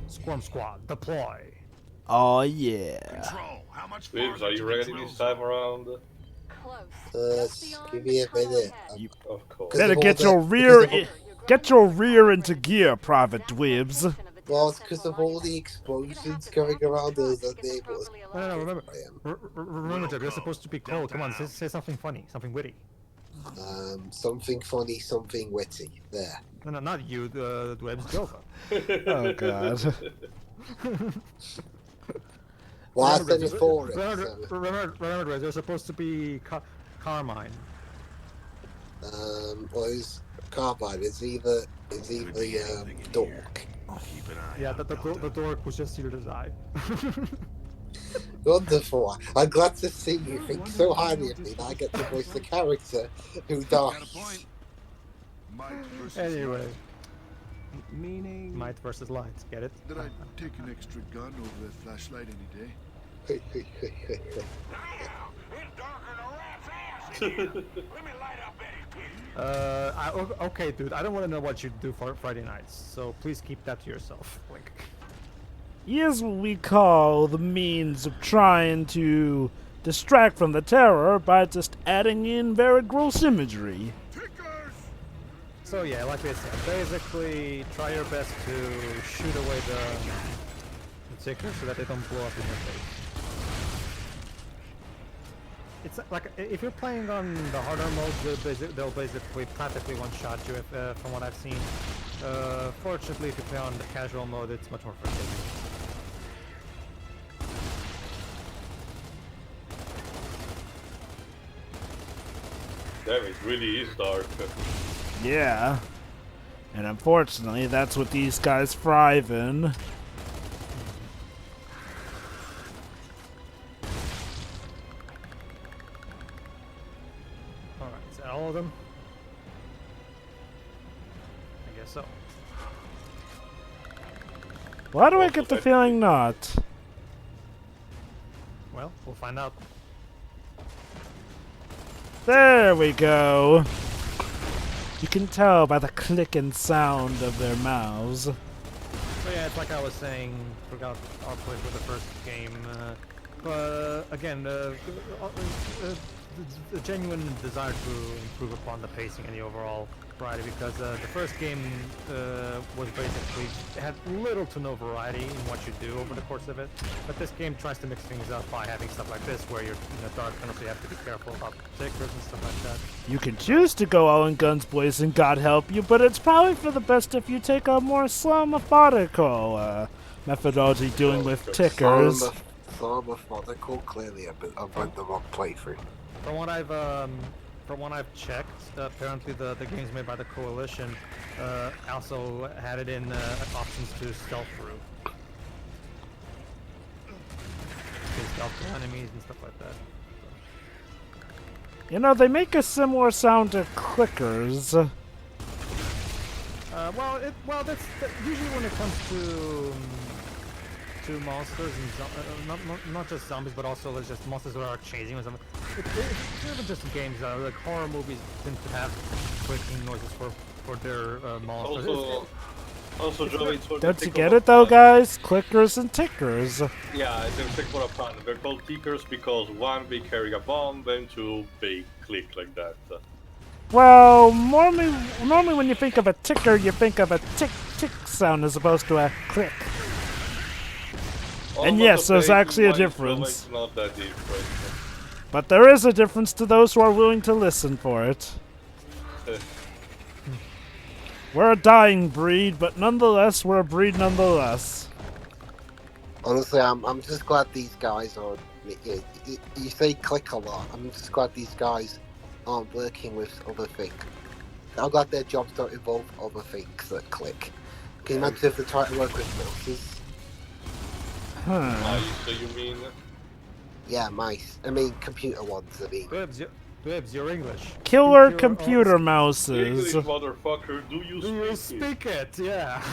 Squirm Squad, deploy. Oh yeah. Control, how much Bibbs, farther are you to the ready drill this time zone? around? Give me a minute. Of course. Better get your rear into gear, Private Dwibs. Well, it's because of all the explosions going around those neighbors. No, remember. Remember, Jeb, you're supposed to be cold. Come on, say something funny, something witty. Something funny, something witty. There. No, not you, the Dwebs, Joker. Oh god. Well, I said it for it. Remember, they're supposed to be Carmine. Well, it's Carbine. It's either Dork. Yeah, the dork was just here to die. Wonderful. I'm glad to see you think so highly of me that I get to voice the character who dies. Anyway. Meaning? Might versus light, get it? Did I take an extra gun over a flashlight any day? Okay, dude, I don't want to know what you do for Friday nights, so please keep that to yourself. Like, Here's what we call the means of trying to distract from the terror by just adding in very gross imagery. so yeah, like I said, basically try your best to shoot away the tickers so that they don't blow up in your face. It's like if you're playing on the harder mode, they'll basically practically one-shot you. From what I've seen, fortunately, if you play on the casual mode, it's much more forgiving. Damn, it really is dark. Yeah. And unfortunately, that's what these guys thrive in. Alright, is that all of them? I guess so. Why do I get the feeling not? Well, we'll find out. There we go. You can tell by the clicking sound of their mouths. So yeah, it's like I was saying, forgot our play for the first game. But again, a genuine desire to improve upon the pacing and the overall variety, because the first game was basically had little to no variety in what you do over the course of it. But this game tries to mix things up by having stuff like this, where you're in the dark tunnel, so you have to be careful about tickers and stuff like that. You can choose to go all in guns blazing, God help you, but it's probably for the best if you take a more slow, methodical methodology dealing with tickers. Slow, methodical, clearly I went the wrong playthrough. From what I've checked, apparently the games made by the Coalition also had it in options to stealth through. Stealth to enemies and stuff like that. You know, they make a similar sound to clickers. That's usually when it comes to monsters and not just zombies, but also just monsters that are chasing or something. It's not just games. Like horror movies tend to have clicking noises for their monsters. Also, Joey, Don't you get it though, guys? Clickers and tickers. Yeah, they're take for a pun. They're called tickers because one, they carry a bomb, and two, they click like that. Well, normally when you think of a ticker, you think of a tick-tick sound as opposed to a click. And yes, there's actually a difference. It's not that different. But there is a difference to those who are willing to listen for it. We're a dying breed, but nonetheless, we're a breed nonetheless. Honestly, I'm just glad these guys are. You say click a lot. I'm just glad these guys aren't working with other things. I'm glad their jobs don't involve other things that click. Can you imagine if they try to work with mouses? So you mean? Yeah, mice. I mean, computer ones. I mean. Dibs, you're English. Killer computer mouses. English, motherfucker, do you speak it? Yeah.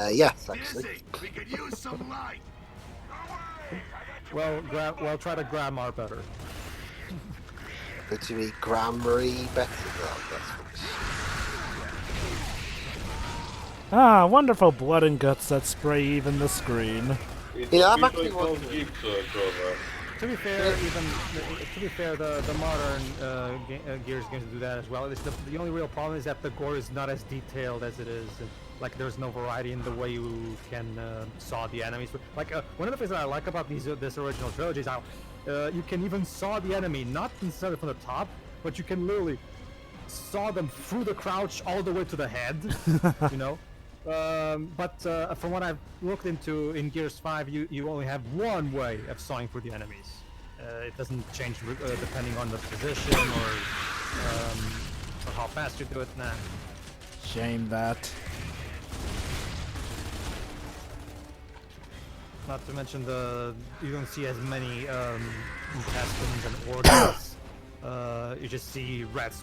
Yes, actually. We could use some light. Well, try to grammar better. But you mean grammary better? Well, Ah, wonderful blood and guts that spray even the screen. It's Yeah, I'm officially actually called wondering. Gibbs, Grover. To be fair, the modern Gears games do that as well. It's the only real problem is that the gore is not as detailed as it is. Like there's no variety in the way you can saw the enemies. Like one of the things that I like about this original trilogy is how you can even saw the enemy not necessarily from the top, but you can literally saw them through the crouch all the way to the head. You know. But from what I've looked into in Gears 5, you only have one way of sawing through the enemies. It doesn't change depending on the position or how fast you do it. Nah. Shame that. Not to mention you don't see as many intestines and organs. You just see red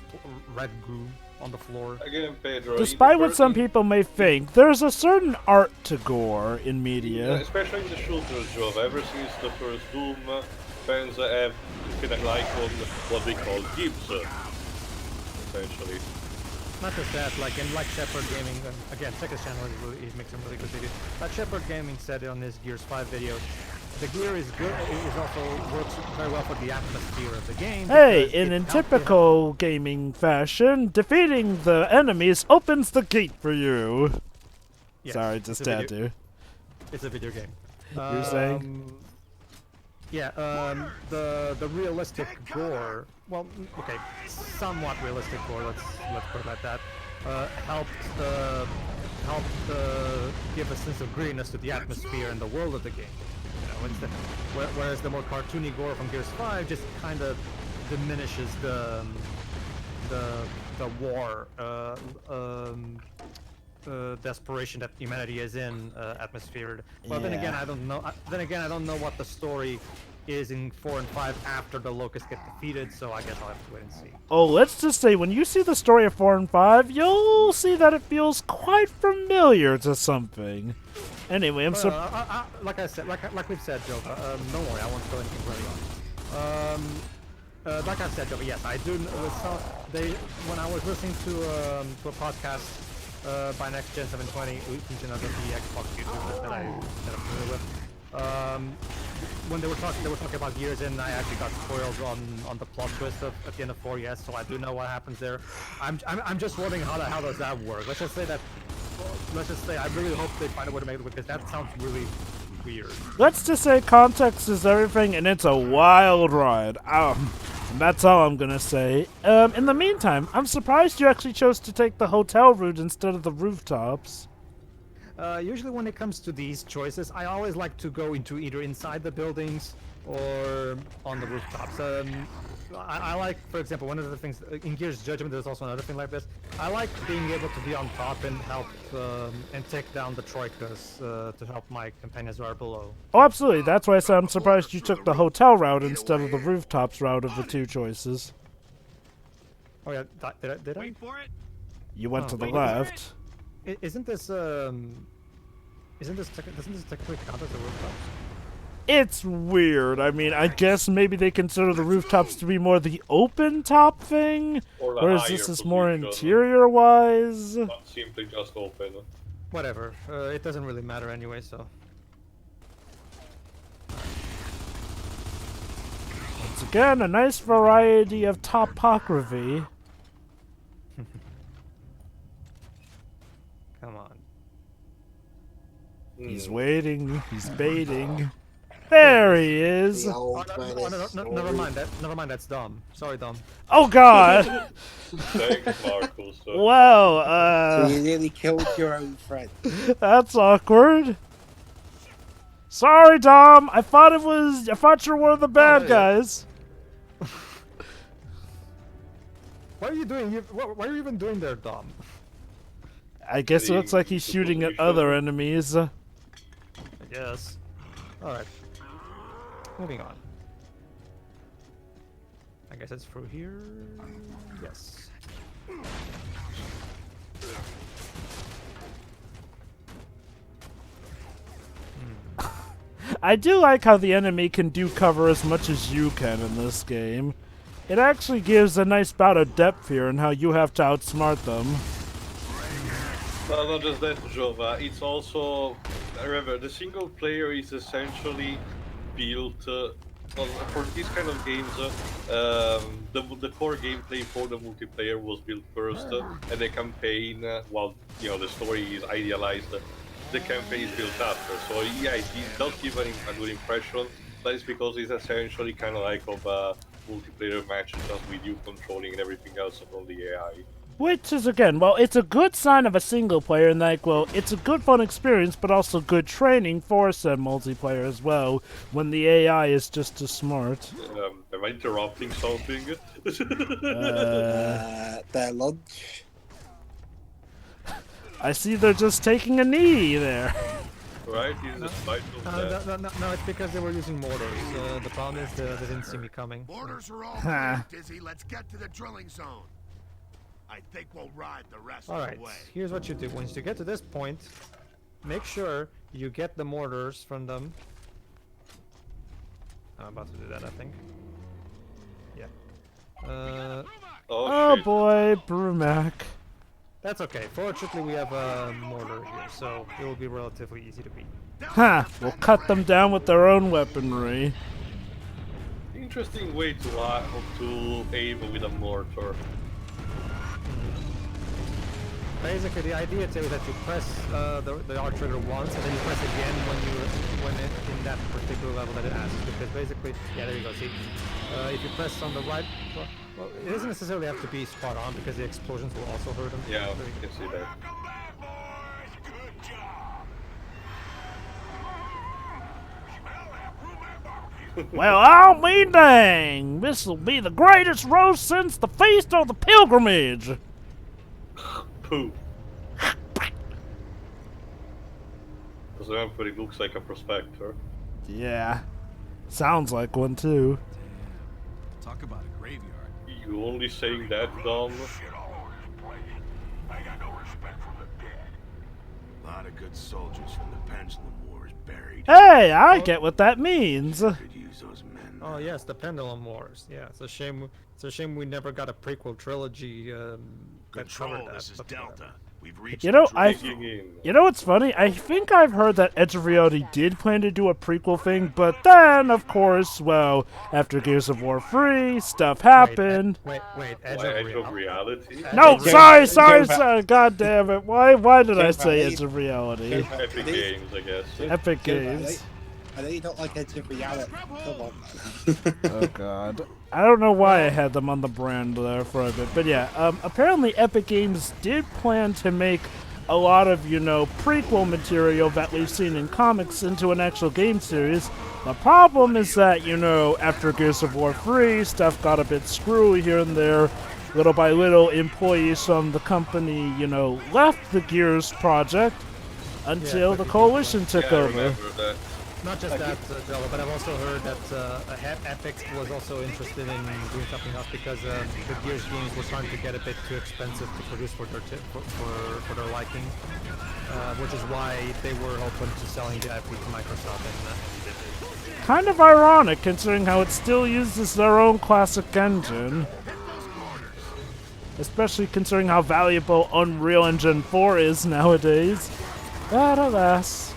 goo on the floor. Again, Pedro. Despite what some people may think, there's a certain art to gore in media. Especially in the shooter job, ever since the first Doom, fans have been like on what we call Gibbs, essentially. Not just that, like Shepherd Gaming, again, check his channel, he makes some really good videos. Like Shepherd Gaming said on his Gears 5 video, the gear is good, it also works very well for the atmosphere of the game. Hey, in typical gaming fashion, defeating the enemies opens the gate for you. Yes, Sorry, just had to. It's a video game. You're saying? Yeah, the realistic gore, well, okay, somewhat realistic gore, let's put it like that, helped give a sense of grittiness to the atmosphere and the world of the game. You know, whereas the more cartoony gore from Gears 5 just kind of diminishes the war desperation that humanity is in atmosphere. But then again, I don't know. I don't know what the story is in 4 and 5 after the Locusts get defeated. So I guess I'll have to wait and see. Oh, let's just say when you see the story of 4 and 5, you'll see that it feels quite familiar to something. Anyway, I'm like I said, like we've said, Joe. Don't worry, I won't spoil anything really on. Like I said, Joe. Yes, I do. When I was listening to a podcast by Next Gen 720, who's another the Xbox YouTuber that I'm familiar with. When they were talking about Gears, and I actually got spoiled on the plot twist at the end of 4. Yes, so I do know what happens there. I'm just wondering how the hell does that work? Let's just say I really hope they find a way to make it work, because that sounds really weird. Let's just say context is everything, and it's a wild ride. And that's all I'm gonna say. In the meantime, I'm surprised you actually chose to take the hotel route instead of the rooftops. Usually when it comes to these choices, I always like to go into either inside the buildings or on the rooftops. I like, for example, one of the things in Gears Judgment, there's also another thing like this. I like being able to be on top and help and take down the troikas to help my companions who are below. Oh, absolutely. That's why I said I'm surprised you took the hotel route instead of the rooftops route of the two choices. Oh yeah, did I? Wait for it. You went to the wait, left. Doesn't this technically count as a rooftop? It's weird. I mean, I guess maybe they consider the rooftops to be more the open top thing, Or the whereas higher this is more position. interior-wise. Not simply just open. Whatever. It doesn't really matter anyway, so. Once again, a nice variety of topography. Come on. He's waiting. He's baiting. There he is. The old Oh, man is never mind. Never mind. That's Dom. Sorry, Dom. Oh God. Thanks, Marcus. Well, So you nearly killed your own friend. that's awkward. Sorry, Dom. I thought you were one of the bad yeah. guys. What are you doing? What are you even doing there, Dom? I guess it looks like he's shooting at other enemies. I guess. All right. Moving on. I guess it's through here. Yes. I do like how the enemy can do cover as much as you can in this game. It actually gives a nice bout of depth here in how you have to outsmart them. Well, not just that, Jova. It's also, remember, the single player is essentially built well, for these kind of games. The core gameplay for the multiplayer was built first, and the campaign, while the story is idealized, the campaign is built after. So yeah, it does give a good impression, but it's because it's essentially kind of like of a multiplayer match just with you controlling and everything else from the AI. Which is, again, well, it's a good sign of a single player, and like, well, it's a good fun experience, but also good training for said multiplayer as well, when the AI is just as smart. Am I interrupting something? Their lunch. I see they're just taking a knee there. Right? Is the title No, it's because they were using mortars. The problem is they didn't see me coming. Mortars are all clear, Dizzy. Let's get to the drilling zone. I think we'll ride the rest of Alright, the way. here's what you do. Once you get to this point, make sure you get the mortars from them. I'm about to do that, I think. Yeah. Oh shit. boy, Brumac. That's okay. Fortunately, we have a mortar here, so it will be relatively easy to beat. We'll cut them down with their own weaponry. Interesting way to aim with a mortar. Basically, the idea too is that you press the R trigger once, and then you press again when in that particular level that it asks. Because basically, yeah, there you go. See, if you press on the right, well, it doesn't necessarily have to be spot on because the explosions will also hurt them. Yeah, you can see that. Well, I'll be dang! This'll be the greatest roast since the Feast of the Pilgrimage! Pooh. Because remember, it looks like a prospector. Yeah. Sounds like one, too. Talk about a graveyard. You only saying that, Dom? A lot of good soldiers from the Pendulum Wars buried. Hey, I get what that means. Could use those men. Oh yes, the Pendulum Wars. Yeah, it's a shame. It's a shame we never got a prequel trilogy that covered Control, that. this is but, Delta. We've reached You know, the you know what's funny? I think I've heard that Edge of Reality did plan to do a prequel thing, but then, of course, well, after Gears of War 3, stuff happened. Wait, Edge Why, of Edge of Reality? No, Game- sorry, Game- god damn it. Why did I Game say Valley. Edge of Reality? Epic Games, I guess. Epic Games. I know you don't like Edge of Reality. Come on. Oh god. I don't know why I had them on the brand there for a bit, but yeah, apparently Epic Games did plan to make a lot of, prequel material that we've seen in comics into an actual game series. The problem is that, after Gears of War 3, stuff got a bit screwy here and there. Little by little, employees from the company, left the Gears project until the Coalition took Yeah, I over. remember that. Not just that, Jello, but I've also heard that Epic was also interested in doing something else because the Gears games were starting to get a bit too expensive to produce for their liking, which is why they were open to selling the IP to Microsoft, and they did. Kind of ironic, considering how it still uses their own classic engine. Especially considering how valuable Unreal Engine 4 is nowadays. But alas.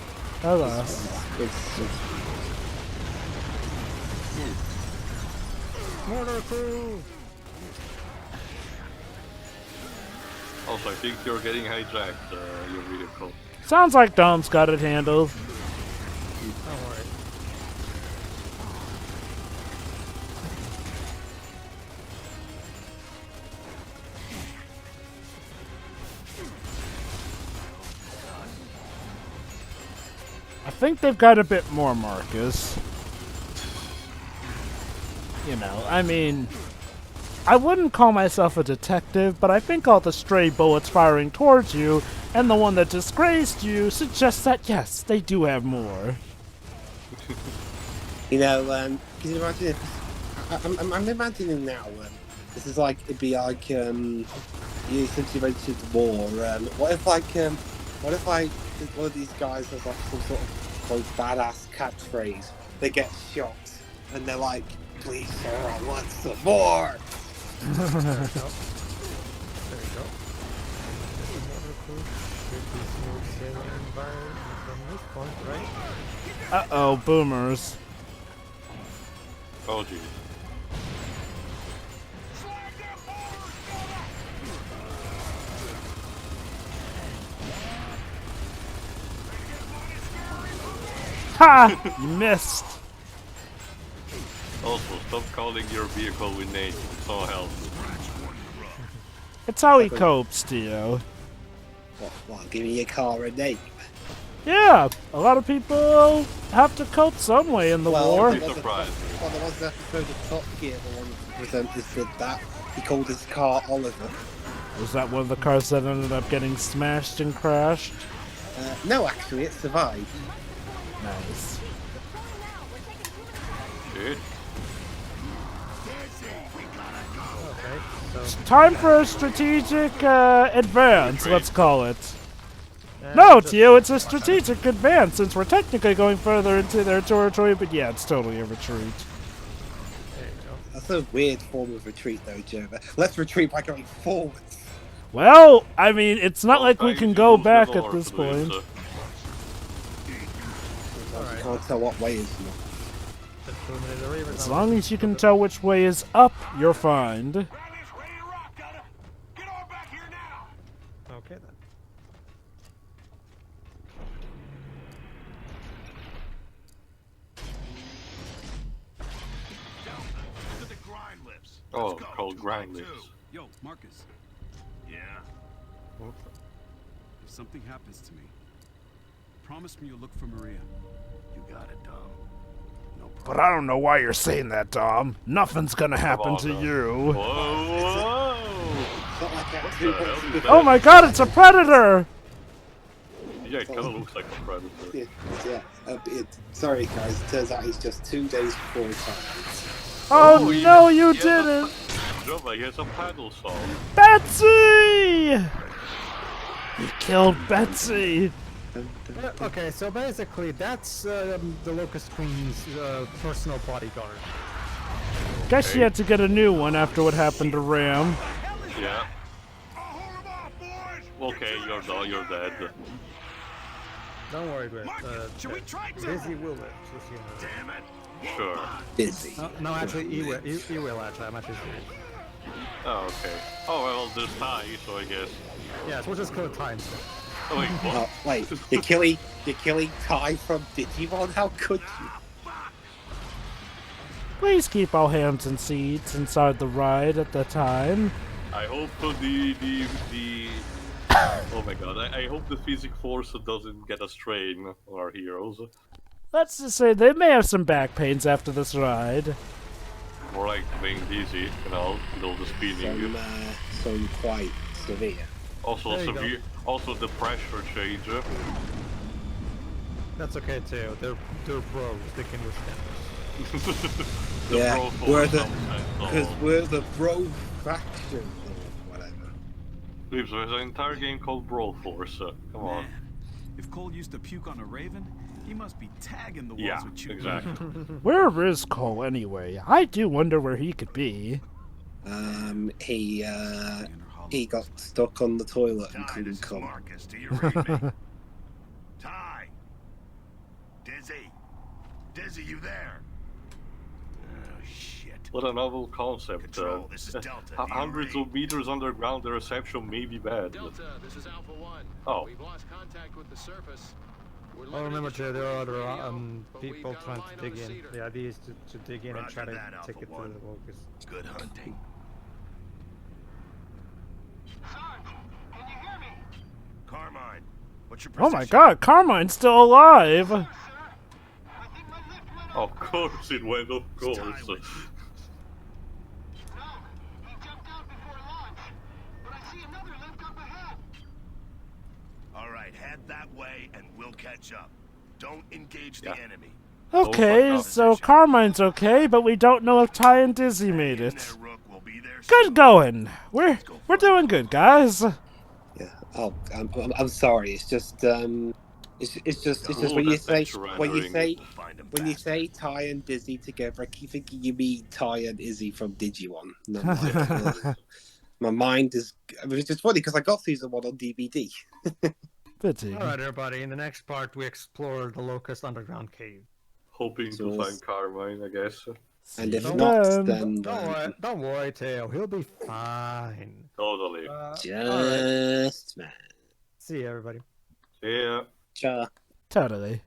Mortar crew! Also, I think you're getting hijacked, your vehicle. Sounds like Dom's got it handled. Don't worry. I think they've got a bit more, Marcus. I mean, I wouldn't call myself a detective, but I think all the stray bullets firing towards you and the one that disgraced you suggests that, yes, they do have more. Can you imagine if... I'm imagining now, this is like, it'd be like, since you mentioned war, what if one of these guys has like some sort of quote badass catchphrase, they get shot, and they're like, please sir, I want some more! There you go. There's the mortar crew. Good from this point, right? Uh-oh, boomers. Oh, geez. Ha! You missed. Also, stop calling your vehicle with names. It's all help. It's how he copes, Tio. What, give me a car a name? Yeah, a lot of people have to cope some way in the war. There was there was an episode of Top Gear, the one the presenter said that. He called his car Oliver. Was that one of the cars that ended up getting smashed and crashed? No, actually, it survived. Nice. Dude. Okay, so Time for a strategic advance, let's call it. yeah, No, just- Tio, it's a strategic advance since we're technically going further into their territory, but yeah, it's totally a retreat. There you go. That's a weird form of retreat, though, Joe. Let's retreat by going forwards. Well, I mean, it's not like we Thanks, can you go lose the back door at this for doing point. so. You can't tell what way is not. Just eliminated the Reavers, As now long let's as you go can to- tell which way is up, you're fine. Get on back here now! Okay then. To the grind lifts. Oh, Let's go. called 2 grind by 2. lifts. Yo, Marcus, Yeah. if something happens to me, promise me you'll look for Maria. You got it, Dom. No problem. But I don't know why you're saying that, Dom. Nothing's gonna happen on, to Dom. you. Whoa! It's not like that. What the hell is that? Oh my god, it's a predator! Yeah, it kind of looks like a predator. Yeah. Sorry, guys. It turns out he's just 2 days before retirement. Oh, he no, has- you he has a didn't! Jova, he has a paddle saw. Betsy! You killed Betsy! Okay, so basically that's the Locust Queen's personal bodyguard. Guess she had to get a new one after what happened to Ram. Yeah. I'll hold him off, boys! Okay, you're dead. Don't worry, Greg. Should we try to? Dizzy will live, just so you know. Damn it! Sure. Busy. No, actually, he will actually. I'm actually serious. Oh, okay. Oh, well, there's Tai, so I guess. Yeah, so we'll just kill time stuff. Oh, wait, what? Oh, wait. You're killing Tai from Digimon? How could you? Please keep all hands and seats inside the ride at the time. I hope the oh my god, I hope the physic force doesn't get a strain on our heroes. Let's just say they may have some back pains after this ride. More like being dizzy, with all the spinning. Some quite severe. Also There you go. severe, also the pressure change. That's okay too. They're bros. They can withstand. The Yeah, bro force we're the- sometimes, Because so- we're the bro faction or whatever. There's an entire game called Brawl Force. Come on. Man, if Cole used to puke on a raven, he must be tagging the walls Yeah, with chew. exactly. Where is Cole anyway? I do wonder where he could be. He got stuck on the toilet and Tai, couldn't this is come. Marcus. Do you read me? Tai! Dizzy! Dizzy, you there? Oh, shit. What a novel concept. Control, this is Delta. Do you Hundreds read? of meters underground, the reception may be bad. Delta, this is Alpha 1. Oh. We've lost contact with the surface. We're Oh, remember, limited to there are other radio, but we've people got a trying line to on dig the in. cedar. The idea is to dig in and Roger try to that, take Alpha it to One. the Locust. Good hunting. Carmine, what's your Oh position? my god, Carmine's still alive! Of course it went, of course. Silent. All right, head that way and we'll catch up. Don't engage the Yeah. enemy. Okay, fuck so Carmine's okay, but we don't know if Ty and Dizzy made In it. there, Rook. We'll be there Good soon. going. We're doing good, guys. Yeah. Oh, I'm sorry. It's just it's just Cool, when you that's say extra when you rendering. say We'll find 'em when you fast. say Ty and Dizzy together, I keep thinking you mean Ty and Izzy from Digimon. And I'm like, my mind is. I mean, it's just funny because I got season 1 on DVD. Fitting. Alright, everybody. In the next part, we explore the Locust underground cave. Hoping to find Carmine, I guess. And if you not, then. then Don't worry, Teo. He'll be fine. Totally. just man. See you, everybody. Yeah. Cha. Totally.